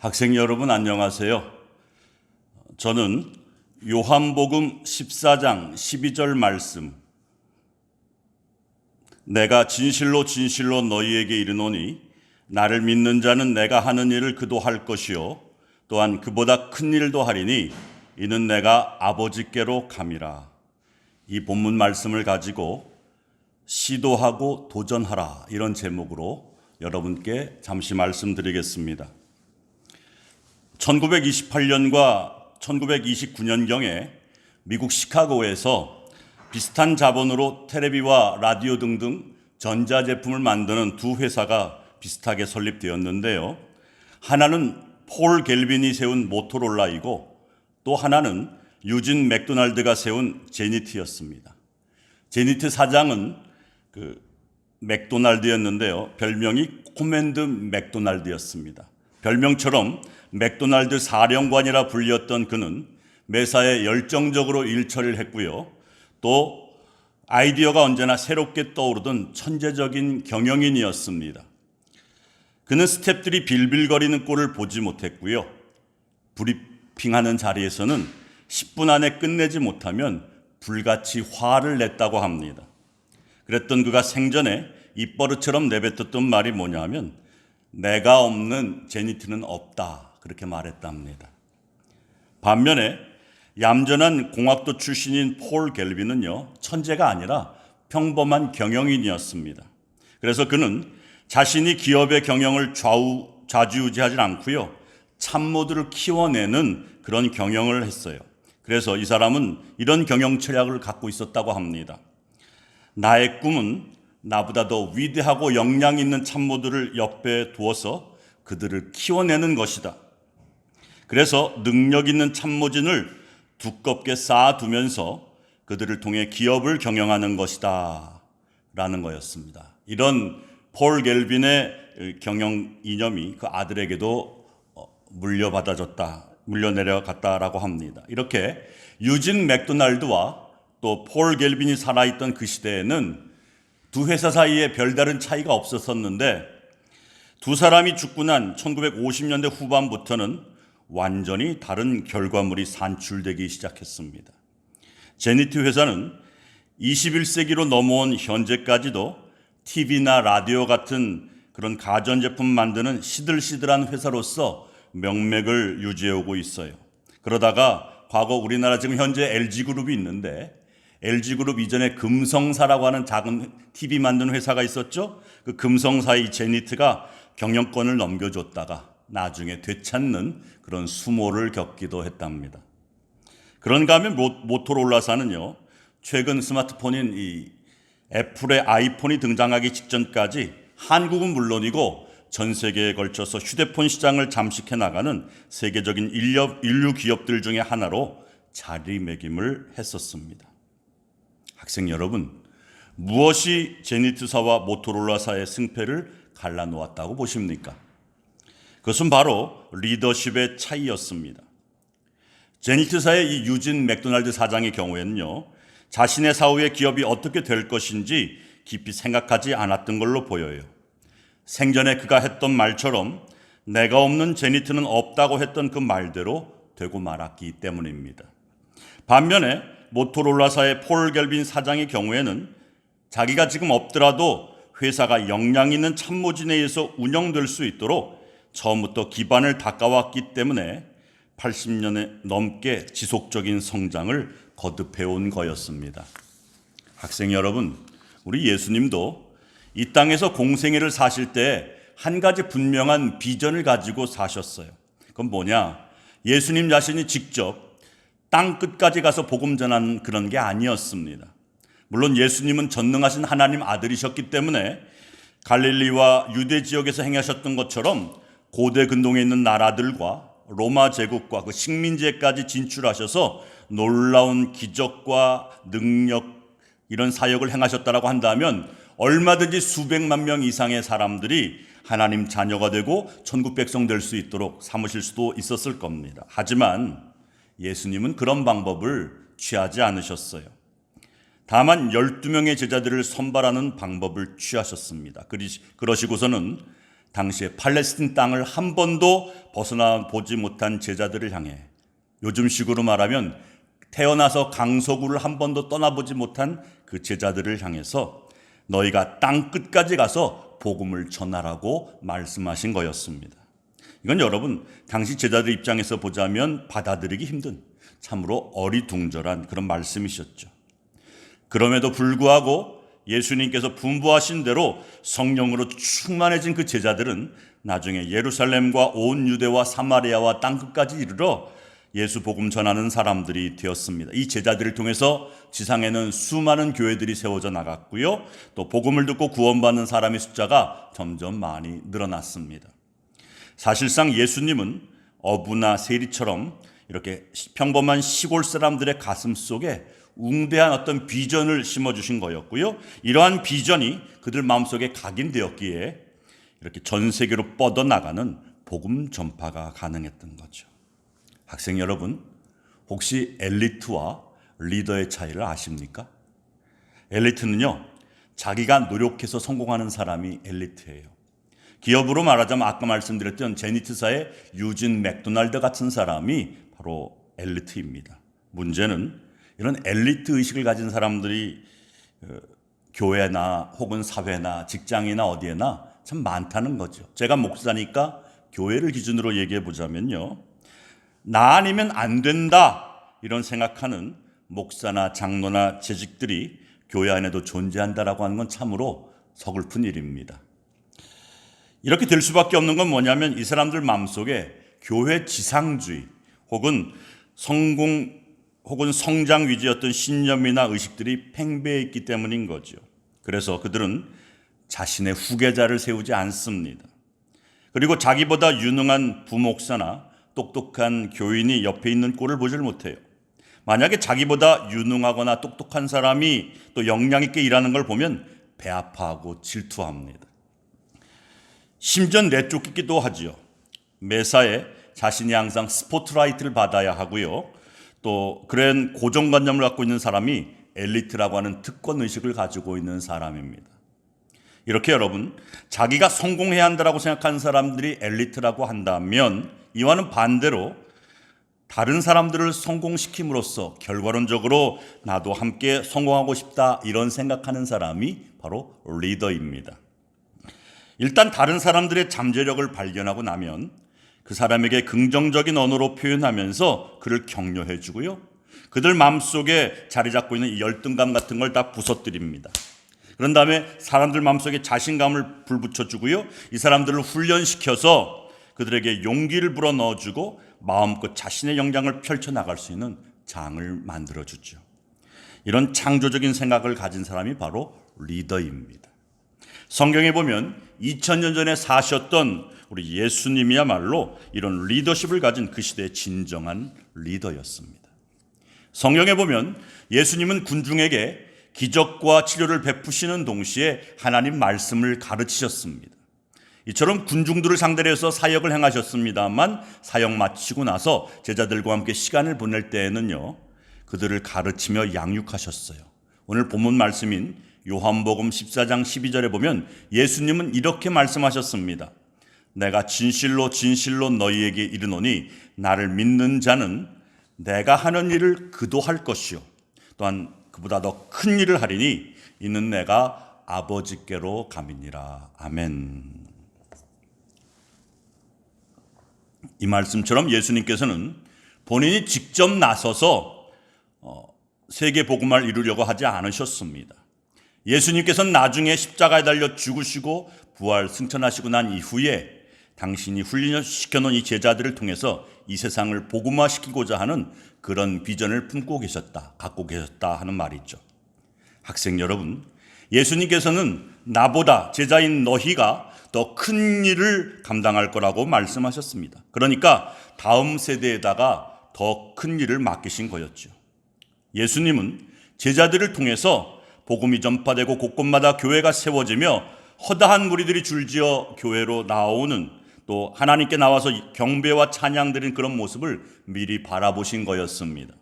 학생 여러분 안녕하세요. 저는 요한복음 14장 12절 말씀, 내가 진실로 진실로 너희에게 이르노니 나를 믿는 자는 내가 하는 일을 그도 할 것이요 또한 그보다 큰 일도 하리니 이는 내가 아버지께로 감이라. 이 본문 말씀을 가지고 시도하고 도전하라, 이런 제목으로 여러분께 잠시 말씀드리겠습니다. 1928년과 1929년경에 미국 시카고에서 비슷한 자본으로 텔레비와 라디오 등등 전자제품을 만드는 두 회사가 비슷하게 설립되었는데요. 하나는 폴 갤빈이 세운 모토롤라이고 또 하나는 유진 맥도날드가 세운 제니트였습니다. 제니트 사장은 맥도날드였는데요. 별명이 코맨드 맥도날드였습니다. 별명처럼 맥도날드 사령관이라 불렸던 그는 매사에 열정적으로 일처리를 했고요. 또 아이디어가 언제나 새롭게 떠오르던 천재적인 경영인이었습니다. 그는 스태프들이 빌빌거리는 꼴을 보지 못했고요. 브리핑하는 자리에서는 10분 안에 끝내지 못하면 불같이 화를 냈다고 합니다. 그랬던 그가 생전에 입버릇처럼 내뱉었던 말이 뭐냐면 내가 없는 제니트는 없다, 그렇게 말했답니다. 반면에 얌전한 공학도 출신인 폴 갤빈은요, 천재가 아니라 평범한 경영인이었습니다. 그래서 그는 자신이 기업의 경영을 좌지우지하지 않고요, 참모들을 키워내는 그런 경영을 했어요. 그래서 이 사람은 이런 경영 철학을 갖고 있었다고 합니다. 나의 꿈은 나보다 더 위대하고 역량 있는 참모들을 옆에 두어서 그들을 키워내는 것이다. 그래서 능력 있는 참모진을 두껍게 쌓아두면서 그들을 통해 기업을 경영하는 것이다 라는 거였습니다. 이런 폴 갤빈의 경영 이념이 그 아들에게도 물려내려갔다라고 합니다. 이렇게 유진 맥도날드와 또 폴 갤빈이 살아있던 그 시대에는 두 회사 사이에 별다른 차이가 없었는데 두 사람이 죽고 난 1950년대 후반부터는 완전히 다른 결과물이 산출되기 시작했습니다. 제니트 회사는 21세기로 넘어온 현재까지도 TV나 라디오 같은 그런 가전제품 만드는 시들시들한 회사로서 명맥을 유지해오고 있어요. 그러다가 과거 우리나라 지금 현재 LG그룹이 있는데 LG그룹 이전에 금성사라고 하는 작은 TV 만드는 회사가 있었죠. 그 금성사의 제니트가 경영권을 넘겨줬다가 나중에 되찾는 그런 수모를 겪기도 했답니다. 그런가 하면 모토롤라사는요, 최근 스마트폰인 이 애플의 아이폰이 등장하기 직전까지 한국은 물론이고 전 세계에 걸쳐서 휴대폰 시장을 잠식해 나가는 세계적인 인류 기업들 중에 하나로 자리매김을 했었습니다. 학생 여러분, 무엇이 제니트사와 모토롤라사의 승패를 갈라놓았다고 보십니까? 그것은 바로 리더십의 차이였습니다. 제니트사의 이 유진 맥도날드 사장의 경우에는요, 자신의 사후에 기업이 어떻게 될 것인지 깊이 생각하지 않았던 걸로 보여요. 생전에 그가 했던 말처럼 내가 없는 제니트는 없다고 했던 그 말대로 되고 말았기 때문입니다. 반면에 모토롤라사의 폴 갤빈 사장의 경우에는 자기가 지금 없더라도 회사가 역량 있는 참모진에 의해서 운영될 수 있도록 처음부터 기반을 닦아왔기 때문에 80년에 넘게 지속적인 성장을 거듭해온 거였습니다. 학생 여러분, 우리 예수님도 이 땅에서 공생애를 사실 때 한 가지 분명한 비전을 가지고 사셨어요. 그건 뭐냐? 예수님 자신이 직접 땅 끝까지 가서 복음 전하는 그런 게 아니었습니다. 물론 예수님은 전능하신 하나님 아들이셨기 때문에 갈릴리와 유대 지역에서 행하셨던 것처럼 고대 근동에 있는 나라들과 로마 제국과 그 식민지에까지 진출하셔서 놀라운 기적과 능력, 이런 사역을 행하셨다라고 한다면 얼마든지 수백만 명 이상의 사람들이 하나님 자녀가 되고 천국 백성 될 수 있도록 삼으실 수도 있었을 겁니다. 하지만 예수님은 그런 방법을 취하지 않으셨어요. 다만 12명의 제자들을 선발하는 방법을 취하셨습니다. 그러시고서는 당시에 팔레스틴 땅을 한 번도 벗어나 보지 못한 제자들을 향해, 요즘식으로 말하면 태어나서 강서구를 한 번도 떠나보지 못한 그 제자들을 향해서 너희가 땅 끝까지 가서 복음을 전하라고 말씀하신 거였습니다. 이건 여러분, 당시 제자들 입장에서 보자면 받아들이기 힘든 참으로 어리둥절한 그런 말씀이셨죠. 그럼에도 불구하고 예수님께서 분부하신 대로 성령으로 충만해진 그 제자들은 나중에 예루살렘과 온 유대와 사마리아와 땅끝까지 이르러 예수 복음 전하는 사람들이 되었습니다. 이 제자들을 통해서 지상에는 수많은 교회들이 세워져 나갔고요. 또 복음을 듣고 구원받는 사람의 숫자가 점점 많이 늘어났습니다. 사실상 예수님은 어부나 세리처럼 이렇게 평범한 시골 사람들의 가슴 속에 웅대한 어떤 비전을 심어주신 거였고요. 이러한 비전이 그들 마음속에 각인되었기에 이렇게 전 세계로 뻗어나가는 복음 전파가 가능했던 거죠. 학생 여러분, 혹시 엘리트와 리더의 차이를 아십니까? 엘리트는요, 자기가 노력해서 성공하는 사람이 엘리트예요. 기업으로 말하자면 아까 말씀드렸던 제니트사의 유진 맥도날드 같은 사람이 바로 엘리트입니다. 문제는 이런 엘리트 의식을 가진 사람들이 교회나 혹은 사회나 직장이나 어디에나 참 많다는 거죠. 제가 목사니까 교회를 기준으로 얘기해 보자면요, 나 아니면 안 된다 이런 생각하는 목사나 장로나 재직들이 교회 안에도 존재한다라고 하는 건 참으로 서글픈 일입니다. 이렇게 될 수밖에 없는 건 뭐냐면 이 사람들 마음속에 교회 지상주의 혹은 성공 혹은 성장 위주였던 신념이나 의식들이 팽배해 있기 때문인 거죠. 그래서 그들은 자신의 후계자를 세우지 않습니다. 그리고 자기보다 유능한 부목사나 똑똑한 교인이 옆에 있는 꼴을 보질 못해요. 만약에 자기보다 유능하거나 똑똑한 사람이 또 역량 있게 일하는 걸 보면 배 아파하고 질투합니다. 심지어 내쫓기도 하지요. 매사에 자신이 항상 스포트라이트를 받아야 하고요. 또 그런 고정관념을 갖고 있는 사람이 엘리트라고 하는 특권의식을 가지고 있는 사람입니다. 이렇게 여러분, 자기가 성공해야 한다고 생각하는 사람들이 엘리트라고 한다면 이와는 반대로 다른 사람들을 성공시킴으로써 결과론적으로 나도 함께 성공하고 싶다 이런 생각하는 사람이 바로 리더입니다. 일단 다른 사람들의 잠재력을 발견하고 나면 그 사람에게 긍정적인 언어로 표현하면서 그를 격려해 주고요. 그들 마음속에 자리 잡고 있는 이 열등감 같은 걸 다 부서뜨립니다. 그런 다음에 사람들 마음속에 자신감을 불붙여 주고요. 이 사람들을 훈련시켜서 그들에게 용기를 불어넣어 주고 마음껏 자신의 역량을 펼쳐나갈 수 있는 장을 만들어 주죠. 이런 창조적인 생각을 가진 사람이 바로 리더입니다. 성경에 보면 2000년 전에 사셨던 우리 예수님이야말로 이런 리더십을 가진 그 시대의 진정한 리더였습니다. 성경에 보면 예수님은 군중에게 기적과 치료를 베푸시는 동시에 하나님 말씀을 가르치셨습니다. 이처럼 군중들을 상대로 해서 사역을 행하셨습니다만 사역 마치고 나서 제자들과 함께 시간을 보낼 때에는요, 그들을 가르치며 양육하셨어요. 오늘 본문 말씀인 요한복음 14장 12절에 보면 예수님은 이렇게 말씀하셨습니다. 내가 진실로 진실로 너희에게 이르노니 나를 믿는 자는 내가 하는 일을 그도 할 것이요 또한 그보다 더 큰 일을 하리니 이는 내가 아버지께로 감이니라. 아멘. 이 말씀처럼 예수님께서는 본인이 직접 나서서 세계 복음화를 이루려고 하지 않으셨습니다. 예수님께서는 나중에 십자가에 달려 죽으시고 부활 승천하시고 난 이후에 당신이 훈련시켜놓은 이 제자들을 통해서 이 세상을 복음화시키고자 하는 그런 비전을 품고 계셨다, 갖고 계셨다 하는 말이죠. 학생 여러분, 예수님께서는 나보다 제자인 너희가 더 큰 일을 감당할 거라고 말씀하셨습니다. 그러니까 다음 세대에다가 더 큰 일을 맡기신 거였죠. 예수님은 제자들을 통해서 복음이 전파되고 곳곳마다 교회가 세워지며 허다한 무리들이 줄지어 교회로 나오는 또 하나님께 나와서 경배와 찬양드리는 그런 모습을 미리 바라보신 거였습니다.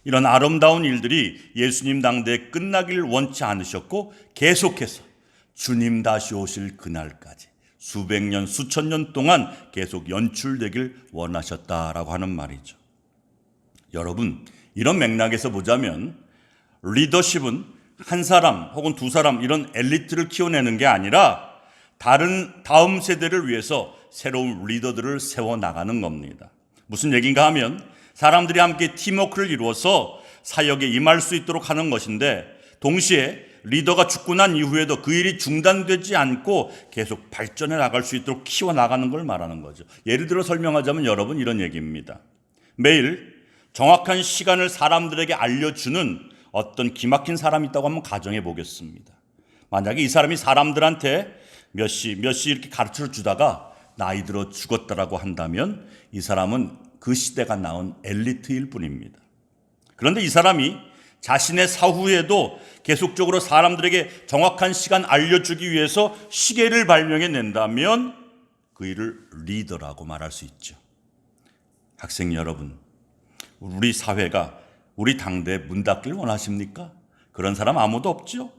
이런 아름다운 일들이 예수님 당대에 끝나기를 원치 않으셨고 계속해서 주님 다시 오실 그날까지 수백 년, 수천 년 동안 계속 연출되길 원하셨다라고 하는 말이죠. 여러분, 이런 맥락에서 보자면 리더십은 한 사람 혹은 두 사람 이런 엘리트를 키워내는 게 아니라 다음 세대를 위해서 새로운 리더들을 세워나가는 겁니다. 무슨 얘기인가 하면 사람들이 함께 팀워크를 이루어서 사역에 임할 수 있도록 하는 것인데, 동시에 리더가 죽고 난 이후에도 그 일이 중단되지 않고 계속 발전해 나갈 수 있도록 키워나가는 걸 말하는 거죠. 예를 들어 설명하자면 여러분, 이런 얘기입니다. 매일 정확한 시간을 사람들에게 알려주는 어떤 기막힌 사람이 있다고 한번 가정해 보겠습니다. 만약에 이 사람이 사람들한테 몇 시 이렇게 가르쳐 주다가 나이 들어 죽었다라고 한다면 이 사람은 그 시대가 낳은 엘리트일 뿐입니다. 그런데 이 사람이 자신의 사후에도 계속적으로 사람들에게 정확한 시간 알려주기 위해서 시계를 발명해 낸다면 그 일을 리더라고 말할 수 있죠. 학생 여러분, 우리 사회가 우리 당대에 문 닫길 원하십니까? 그런 사람 아무도 없죠.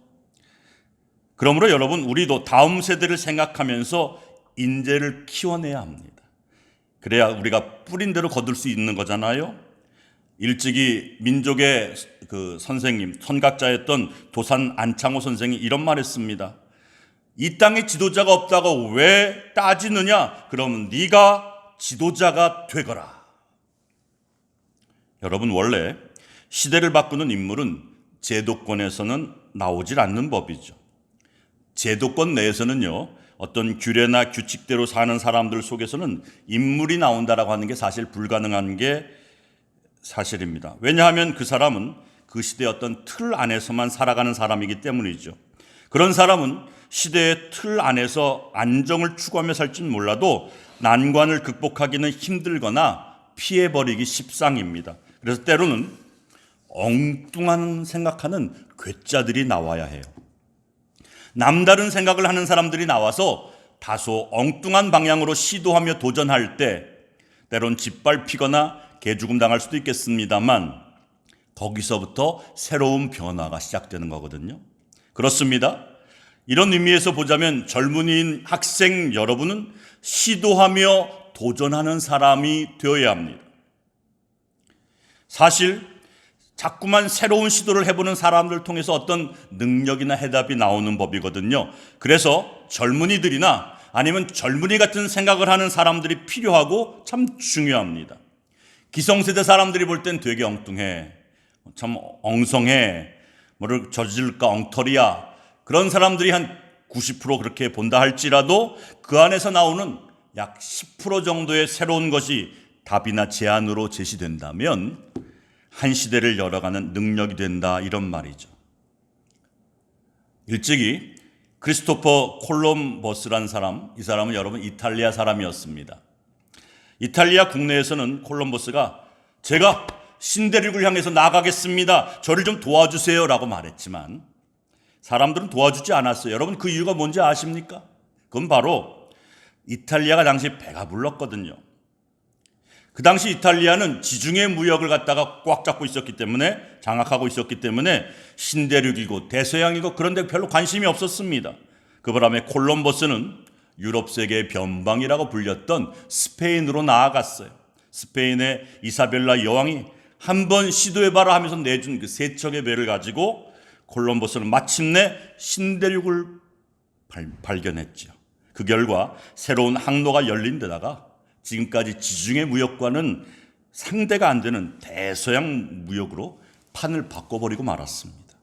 그러므로 여러분, 우리도 다음 세대를 생각하면서 인재를 키워내야 합니다. 그래야 우리가 뿌린 대로 거둘 수 있는 거잖아요. 일찍이 민족의 그 선생님, 선각자였던 도산 안창호 선생이 이런 말 했습니다. 이 땅에 지도자가 없다고 왜 따지느냐? 그러면 네가 지도자가 되거라. 여러분, 원래 시대를 바꾸는 인물은 제도권에서는 나오질 않는 법이죠. 제도권 내에서는요, 어떤 규례나 규칙대로 사는 사람들 속에서는 인물이 나온다라고 하는 게 사실 불가능한 게 사실입니다. 왜냐하면 그 사람은 그 시대의 어떤 틀 안에서만 살아가는 사람이기 때문이죠. 그런 사람은 시대의 틀 안에서 안정을 추구하며 살지는 몰라도 난관을 극복하기는 힘들거나 피해버리기 십상입니다. 그래서 때로는 엉뚱한 생각하는 괴짜들이 나와야 해요. 남다른 생각을 하는 사람들이 나와서 다소 엉뚱한 방향으로 시도하며 도전할 때 때론 짓밟히거나 개죽음 당할 수도 있겠습니다만 거기서부터 새로운 변화가 시작되는 거거든요. 그렇습니다. 이런 의미에서 보자면 젊은이인 학생 여러분은 시도하며 도전하는 사람이 되어야 합니다. 사실 자꾸만 새로운 시도를 해보는 사람들을 통해서 어떤 능력이나 해답이 나오는 법이거든요. 그래서 젊은이들이나 아니면 젊은이 같은 생각을 하는 사람들이 필요하고 참 중요합니다. 기성세대 사람들이 볼 땐 되게 엉뚱해, 참 엉성해, 뭐를 저질까 엉터리야, 그런 사람들이 한 90% 그렇게 본다 할지라도 그 안에서 나오는 약 10% 정도의 새로운 것이 답이나 제안으로 제시된다면 한 시대를 열어가는 능력이 된다, 이런 말이죠. 일찍이 크리스토퍼 콜럼버스라는 사람, 이 사람은 여러분 이탈리아 사람이었습니다. 이탈리아 국내에서는 콜럼버스가 제가 신대륙을 향해서 나가겠습니다, 저를 좀 도와주세요 라고 말했지만 사람들은 도와주지 않았어요. 여러분, 그 이유가 뭔지 아십니까? 그건 바로 이탈리아가 당시 배가 불렀거든요. 그 당시 이탈리아는 지중해 무역을 갖다가 꽉 잡고 있었기 때문에, 장악하고 있었기 때문에 신대륙이고 대서양이고 그런 데 별로 관심이 없었습니다. 그 바람에 콜럼버스는 유럽 세계의 변방이라고 불렸던 스페인으로 나아갔어요. 스페인의 이사벨라 여왕이 한번 시도해봐라 하면서 내준 그 세 척의 배를 가지고 콜럼버스는 마침내 신대륙을 발견했죠. 그 결과 새로운 항로가 열린 데다가 지금까지 지중해 무역과는 상대가 안 되는 대서양 무역으로 판을 바꿔버리고 말았습니다.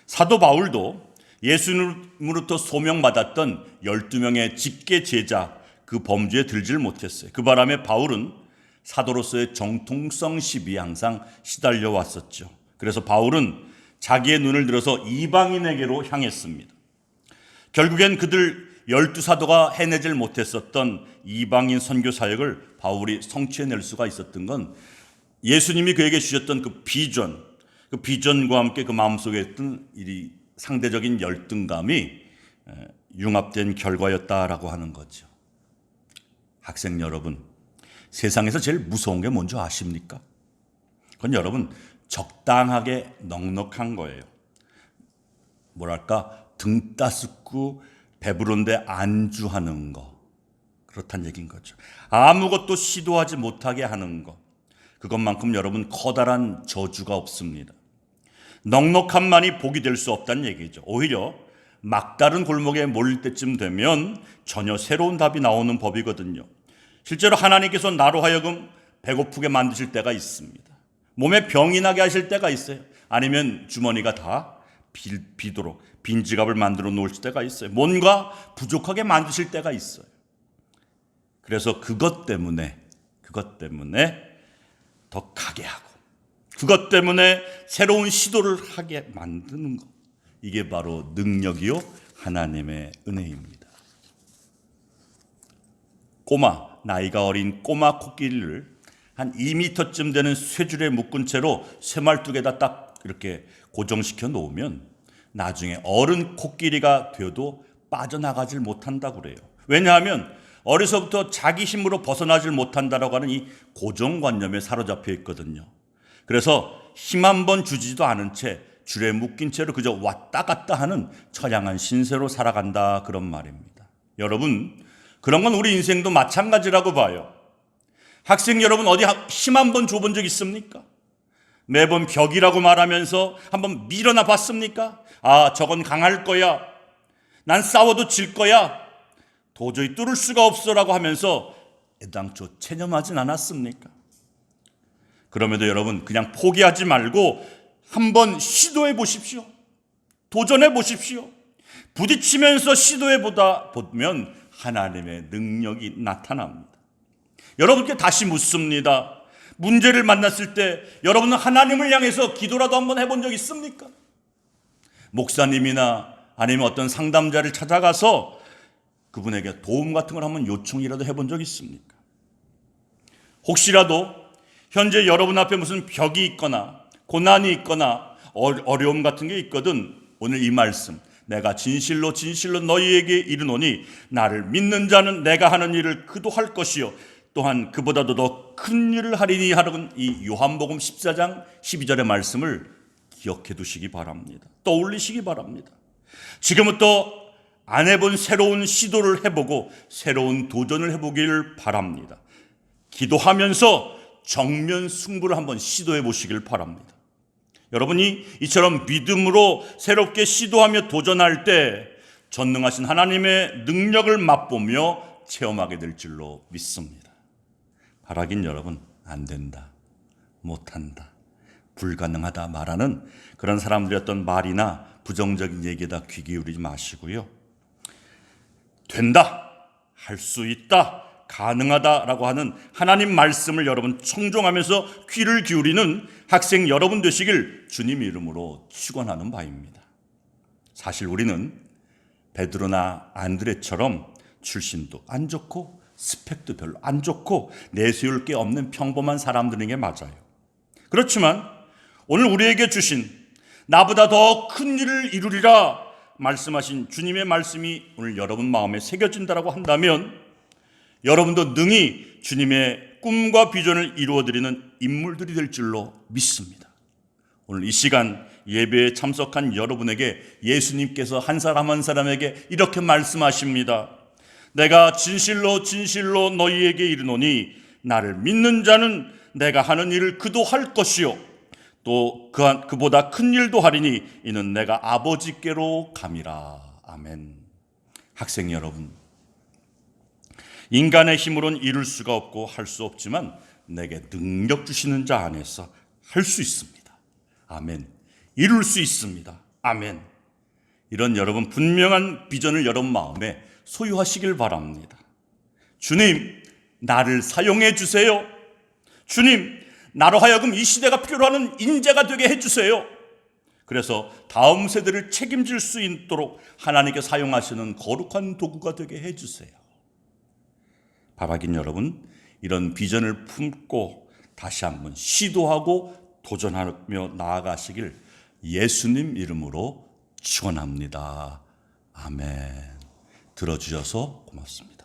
사도 바울도 예수님으로부터 소명받았던 12명의 직계 제자, 그 범주에 들지를 못했어요. 그 바람에 바울은 사도로서의 정통성 시비에 항상 시달려 왔었죠. 그래서 바울은 자기의 눈을 들어서 이방인에게로 향했습니다. 결국엔 그들 12사도가 해내질 못했었던 이방인 선교 사역을 바울이 성취해낼 수가 있었던 건 예수님이 그에게 주셨던 그 비전과 함께 그 마음속에 있던 이 상대적인 열등감이 융합된 결과였다라고 하는 거죠. 학생 여러분, 세상에서 제일 무서운 게 뭔지 아십니까? 그건 여러분 적당하게 넉넉한 거예요. 뭐랄까, 등 따숩고 배부른데 안주하는 거, 그렇다는 얘기인 거죠. 아무것도 시도하지 못하게 하는 거, 그것만큼 여러분 커다란 저주가 없습니다. 넉넉함만이 복이 될 수 없다는 얘기죠. 오히려 막다른 골목에 몰릴 때쯤 되면 전혀 새로운 답이 나오는 법이거든요. 실제로 하나님께서 나로 하여금 배고프게 만드실 때가 있습니다. 몸에 병이 나게 하실 때가 있어요. 아니면 주머니가 다 비도록 빈 지갑을 만들어 놓으실 때가 있어요. 뭔가 부족하게 만드실 때가 있어요. 그래서 그것 때문에 더 가게 하고, 그것 때문에 새로운 시도를 하게 만드는 것, 이게 바로 능력이요 하나님의 은혜입니다. 나이가 어린 꼬마 코끼리를 한 2m쯤 되는 쇠줄에 묶은 채로 쇠말뚝에다 딱 이렇게 고정시켜 놓으면 나중에 어른 코끼리가 되어도 빠져나가질 못한다고 그래요. 왜냐하면 어려서부터 자기 힘으로 벗어나질 못한다라고 하는 이 고정관념에 사로잡혀 있거든요. 그래서 힘 한 번 주지도 않은 채 줄에 묶인 채로 그저 왔다 갔다 하는 처량한 신세로 살아간다, 그런 말입니다. 여러분, 그런 건 우리 인생도 마찬가지라고 봐요. 학생 여러분, 어디 힘 한 번 줘본 적 있습니까? 매번 벽이라고 말하면서 한번 밀어나 봤습니까? 아, 저건 강할 거야. 난 싸워도 질 거야. 도저히 뚫을 수가 없어라고 하면서 애당초 체념하진 않았습니까? 그럼에도 여러분, 그냥 포기하지 말고 한번 시도해 보십시오. 도전해 보십시오. 부딪히면서 시도해 보다 보면 하나님의 능력이 나타납니다. 여러분께 다시 묻습니다. 문제를 만났을 때 여러분은 하나님을 향해서 기도라도 한번 해본 적 있습니까? 목사님이나 아니면 어떤 상담자를 찾아가서 그분에게 도움 같은 걸 한번 요청이라도 해본 적 있습니까? 혹시라도 현재 여러분 앞에 무슨 벽이 있거나 고난이 있거나 어려움 같은 게 있거든, 오늘 이 말씀, 내가 진실로 너희에게 이르노니 나를 믿는 자는 내가 하는 일을 그도 할 것이요 또한 그보다도 더 큰 일을 하리니 하는 이 요한복음 14장 12절의 말씀을 기억해 두시기 바랍니다. 떠올리시기 바랍니다. 지금부터 안 해본 새로운 시도를 해보고 새로운 도전을 해보길 바랍니다. 기도하면서 정면 승부를 한번 시도해 보시길 바랍니다. 여러분이 이처럼 믿음으로 새롭게 시도하며 도전할 때 전능하신 하나님의 능력을 맛보며 체험하게 될 줄로 믿습니다. 바라긴 여러분, 안 된다, 못한다, 불가능하다 말하는 그런 사람들의 어떤 말이나 부정적인 얘기에다 귀 기울이지 마시고요. 된다, 할 수 있다, 가능하다라고 하는 하나님 말씀을 여러분 청종하면서 귀를 기울이는 학생 여러분 되시길 주님 이름으로 축원하는 바입니다. 사실 우리는 베드로나 안드레처럼 출신도 안 좋고 스펙도 별로 안 좋고 내세울 게 없는 평범한 사람들인 게 맞아요. 그렇지만 오늘 우리에게 주신 나보다 더 큰 일을 이루리라 말씀하신 주님의 말씀이 오늘 여러분 마음에 새겨진다라고 한다면 여러분도 능히 주님의 꿈과 비전을 이루어드리는 인물들이 될 줄로 믿습니다. 오늘 이 시간 예배에 참석한 여러분에게 예수님께서 한 사람 한 사람에게 이렇게 말씀하십니다. 내가 진실로 너희에게 이르노니 나를 믿는 자는 내가 하는 일을 그도 할 것이요 또 그보다 큰 일도 하리니 이는 내가 아버지께로 감이라. 아멘. 학생 여러분, 인간의 힘으로는 이룰 수가 없고 할 수 없지만 내게 능력 주시는 자 안에서 할 수 있습니다. 아멘. 이룰 수 있습니다. 아멘. 이런 여러분 분명한 비전을 여러분 마음에 소유하시길 바랍니다. 주님, 나를 사용해 주세요. 주님, 나로 하여금 이 시대가 필요로 하는 인재가 되게 해주세요. 그래서 다음 세대를 책임질 수 있도록 하나님께 사용하시는 거룩한 도구가 되게 해주세요. 바라긴 여러분, 이런 비전을 품고 다시 한번 시도하고 도전하며 나아가시길 예수님 이름으로 축원합니다. 아멘. 들어주셔서 고맙습니다.